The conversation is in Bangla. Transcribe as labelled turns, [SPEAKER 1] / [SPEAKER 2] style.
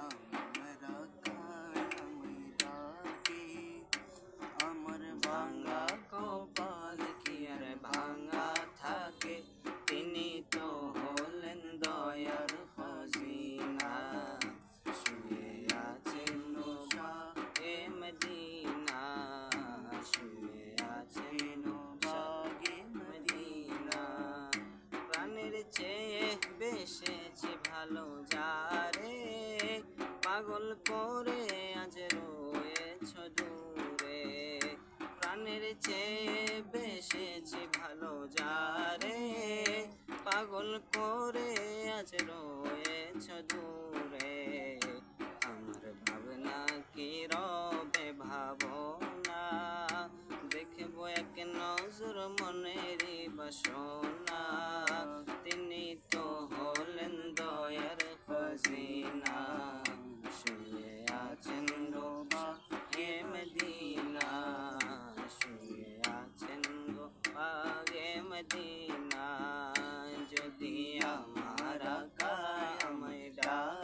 [SPEAKER 1] আমরা কায়ামই ডাকি। আমার ভাঙা কপাল কি আর ভাঙা থাকে, তিনি তো হলেন দয়ার খজিনা। শুয়ে আছেন বাগে মদিনা, শুয়ে আছেন বাগে মদিনা। প্রাণের চেয়ে বেসেছে ভালো যারে, পাগল করে আজ রয়েছ দূরে। প্রাণের চেয়ে বেসেছে ভালো যারে, পাগল করে আজ রয়েছ দূরে। আমার ভাবনা কি রবে ভাবনা, দেখবো এক নজর মনেরই বাসনা। তিনি তো হলেন দয়ার খজিনা, শুয়ে আছেন বাগে মদিনা, শুয়ে আছেন বাগে মদিনা। যদি আমার কায়ামই ডাকি।